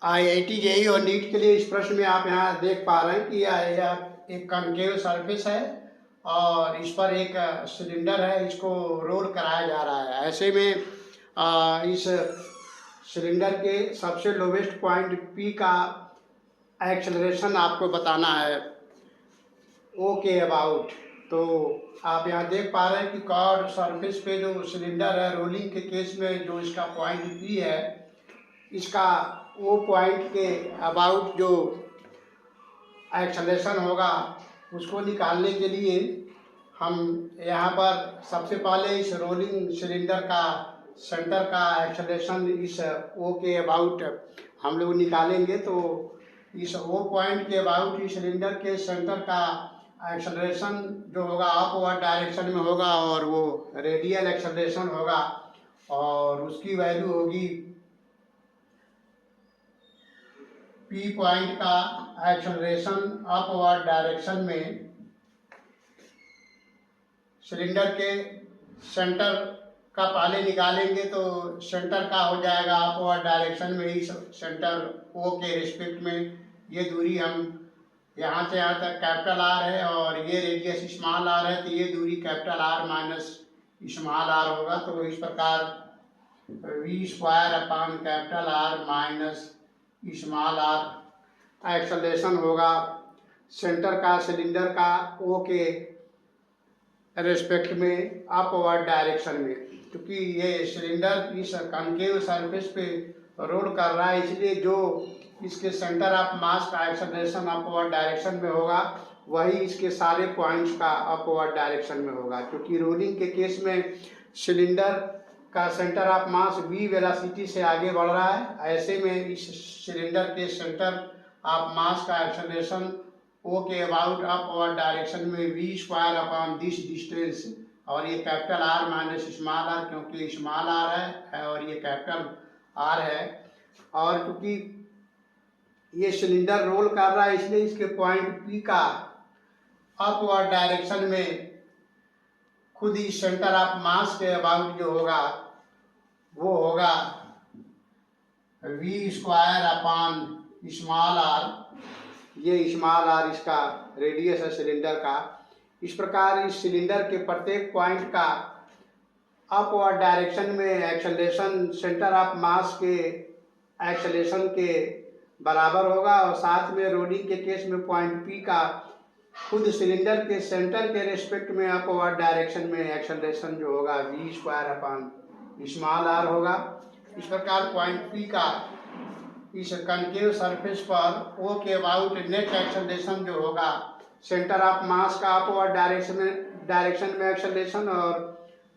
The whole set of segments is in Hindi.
IIT जेईई और नीट के लिए इस प्रश्न में आप यहाँ देख पा रहे हैं कि यह एक कॉन्केव सरफेस है और इस पर एक सिलेंडर है, इसको रोल कराया जा रहा है। ऐसे में इस सिलेंडर के सबसे लोवेस्ट पॉइंट P का एक्सेलरेशन आपको बताना है O के अबाउट। तो आप यहाँ देख पा रहे हैं कि कर्व सरफेस पे जो सिलेंडर है, रोलिंग के केस में जो इसका पॉइंट P है, इसका O पॉइंट के अबाउट जो एक्सेलरेशन होगा उसको निकालने के लिए हम यहाँ पर सबसे पहले इस रोलिंग सिलेंडर का सेंटर का एक्सेलरेशन इस O के अबाउट हम लोग निकालेंगे। तो इस O पॉइंट के अबाउट इस सिलेंडर के सेंटर का एक्सेलरेशन जो होगा अपवर्ड डायरेक्शन में होगा और वो रेडियल एक्सेलरेशन होगा और उसकी वैल्यू होगी P पॉइंट का एक्सेलरेशन अपवर्ड डायरेक्शन में सिलेंडर के सेंटर का पहले निकालेंगे। तो सेंटर का हो जाएगा अपवर्ड डायरेक्शन में इस सेंटर O के रिस्पेक्ट में ये दूरी हम यहाँ से यहाँ तक कैपिटल R है और ये रेडियस स्मॉल r है, तो ये दूरी capital R minus small r होगा। तो इस प्रकार V square upon capital R minus small r acceleration होगा सेंटर का सिलेंडर का O के रेस्पेक्ट में अपवर्ड डायरेक्शन में। क्योंकि ये सिलेंडर इस कॉन्केव सरफेस पे रोल कर रहा है, इसलिए जो इसके सेंटर ऑफ मास का एक्सेलरेशन अपवर्ड डायरेक्शन में होगा वही इसके सारे पॉइंट्स का अपवर्ड डायरेक्शन में होगा। क्योंकि रोलिंग के केस में सिलेंडर का centre of mass v velocity से आगे बढ़ रहा है, ऐसे में इस सिलेंडर के सेंटर ऑफ मास का एक्सेलरेशन O के अबाउट अपवर्ड डायरेक्शन में v square upon this distance, और ये capital R minus small r, क्योंकि स्मॉल r है और ये कैपिटल R है। और क्योंकि ये सिलेंडर रोल कर रहा है इसलिए इसके पॉइंट P का अपवर्ड डायरेक्शन में खुद ही सेंटर ऑफ मास के अबाउट जो होगा वो होगा v square upon small r। ये स्मॉल r इसका रेडियस है सिलेंडर का। इस प्रकार इस सिलेंडर के प्रत्येक पॉइंट का अपवर्ड डायरेक्शन में एक्सेलरेशन सेंटर ऑफ मास के एक्सेलरेशन के बराबर होगा और साथ में रोलिंग के केस में पॉइंट P का खुद सिलेंडर के सेंटर के रेस्पेक्ट में अपवर्ड डायरेक्शन में एक्सेलरेशन जो होगा v square upon small r होगा। इस प्रकार पॉइंट P का इस कॉन्केव सरफेस पर O के अबाउट नेट एक्सेलरेशन जो होगा सेंटर ऑफ मास का अपवर्ड डायरेक्शन में एक्सेलरेशन और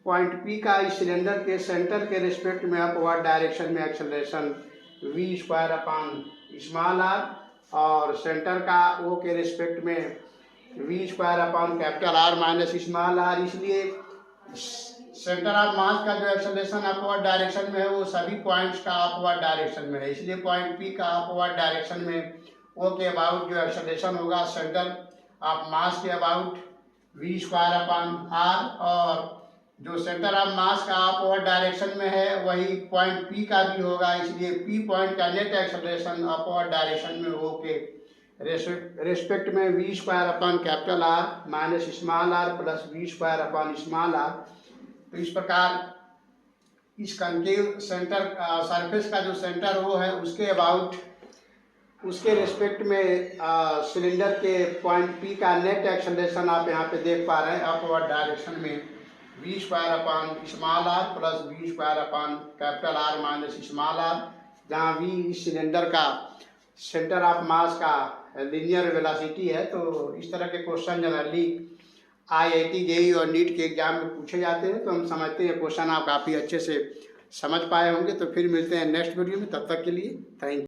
पॉइंट P का इस सिलेंडर के सेंटर के रिस्पेक्ट में अपवर्ड डायरेक्शन में acceleration v square upon small r और सेंटर का O के रिस्पेक्ट में v square upon capital R minus small r। इसलिए सेंटर ऑफ मास का जो एक्सेलरेशन अपवर्ड डायरेक्शन में है वो सभी पॉइंट्स का अपवर्ड डायरेक्शन में है, इसलिए पॉइंट P का अपवर्ड डायरेक्शन में O के अबाउट जो एक्सेलरेशन होगा सेंटर ऑफ मास के about v square upon r, और जो सेंटर ऑफ मास का अपवर्ड डायरेक्शन में है वही पॉइंट P का भी होगा, इसलिए P पॉइंट का नेट एक्सेलरेशन अपवर्ड डायरेक्शन में O के रेस्पेक्ट में v square upon capital R minus small r plus v square upon small r। तो इस प्रकार इस कॉन्केव सेंटर सरफेस का जो सेंटर वो है उसके अबाउट उसके रेस्पेक्ट में सिलेंडर के पॉइंट P का नेट एक्सेलरेशन आप यहाँ पे देख पा रहे हैं अपवर्ड डायरेक्शन में v square upon small r plus v square upon capital R minus small r, जहाँ v इस सिलेंडर का सेंटर ऑफ मास का लीनियर वेलोसिटी है। तो इस तरह के क्वेश्चन जनरली IIT जेईई और नीट के एग्जाम में पूछे जाते हैं। तो हम समझते हैं क्वेश्चन आप काफ़ी अच्छे से समझ पाए होंगे। तो फिर मिलते हैं नेक्स्ट वीडियो में, तब तक के लिए थैंक यू।